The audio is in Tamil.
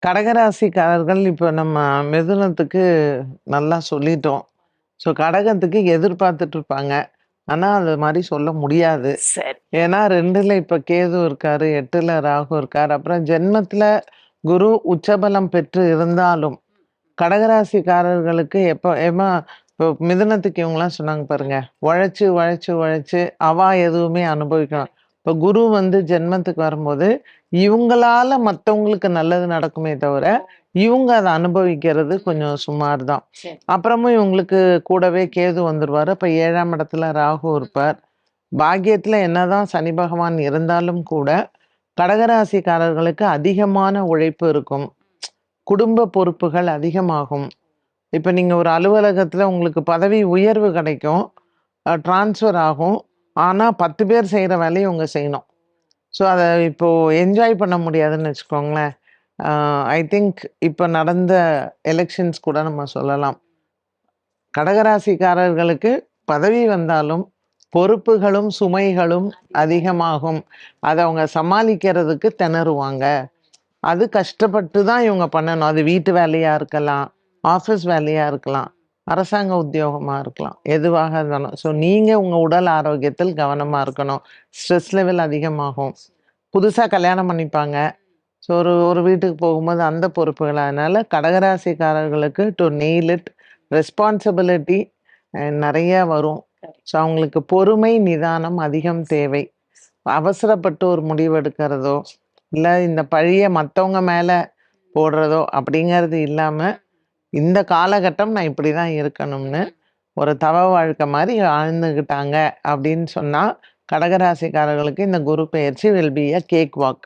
கடகராசிக்காரர்கள் இப்போ நம்ம மிதுனத்துக்கு நல்லா சொல்லிட்டோம். ஸோ கடகத்துக்கு எதிர்பார்த்துட்டு இருப்பாங்க. ஆனா, அது மாரி சொல்ல முடியாது. சரி. ஏன்னா 2ல இப்ப கேது இருக்காரு, 8ல ராகு இருக்காரு. அப்புறம் ஜென்மத்தில குரு உச்சபலம் பெற்று இருந்தாலும், கடகராசிக்காரர்களுக்கு ஏம்மா இப்போ மிதுனத்துக்கு இவங்கலாம் சொன்னாங்க பாருங்க. உழைச்சு, உழைச்சு, உழைச்சு அவா எதுவுமே அனுபவிக்கணும். இப்போ குரு வந்து ஜென்மத்துக்கு வரும்போது, இவங்களால மத்தவங்களுக்கு நல்லது நடக்குமே தவிர, இவங்க அத அனுபவிக்கிறது கொஞ்சம் சுமார் தான். சரி. அப்புறமும் இவங்களுக்கு கூடவே கேது வந்துருவாரு. அப்ப 7ஆம் இடத்துல ராகு இருப்பார். பாக்கியத்துல என்னதான் சனி பகவான் இருந்தாலும் கூட, கடகராசிக்காரர்களுக்கு அதிகமான உழைப்பு இருக்கும். குடும்ப பொறுப்புகள் அதிகமாகும். இப்ப நீங்க ஒரு அலுவலகத்துல உங்களுக்கு பதவி உயர்வு கிடைக்கும். ட்ரான்ஸ்ஃபர் ஆகும். ஆனா 10 பேர் செய்ற வேலைய இவங்க செய்யணும். ஸோ அத இப்போ என்ஜாய் பண்ண முடியாதுன்னு வச்சுக்கோங்களேன். ஐ திங்க் இப்ப நடந்த எலக்ஷன்ஸ் கூட நம்ம சொல்லலாம். கடகராசிக்காரர்களுக்கு பதவி வந்தாலும், பொறுப்புகளும், சுமைகளும் அதிகமாகும். அத அவங்க சமாளிக்கிறதுக்கு திணறுவாங்க. அது கஷ்டப்பட்டு தான் இவங்க பண்ணணும். அது வீட்டு வேலையா இருக்கலாம், ஆஃபீஸ் வேலையா இருக்கலாம், அரசாங்க உத்தியோகமா இருக்கலாம். எதுவாக இருந்தாலும். ஸோ நீங்க உங்க உடல் ஆரோக்கியத்தில் கவனமா இருக்கணும். ஸ்ட்ரெஸ் லெவல் அதிகமாகும். புதுசா கல்யாணம் பண்ணிப்பாங்க. ஸோ ஒரு ஒரு வீட்டுக்கு போகும்போது அந்த பொறுப்புகள். அதனால கடகராசிக்காரர்களுக்கு டூ நெயில் இட் ரெஸ்பான்சிபிலிட்டி நெறைய வரும். ஸோ அவங்களுக்கு பொறுமை, நிதானம் அதிகம் தேவை. அவசரப்பட்டு ஒரு முடிவு எடுக்கிறதோ, இல்ல இந்த பழிய மத்தவங்க மேல போடுறதோ அப்படிங்கிறது இல்லாம, இந்த காலகட்டம் நான் இப்படிதான் இருக்கணும்னு ஒரு தவ வாழ்க்கை மாரி வாழ்ந்துகிட்டாங்க அப்படின்னு சொன்னா, கடகராசிக்காரர்களுக்கு இந்த குரு பெயர்ச்சி will be a cake walk.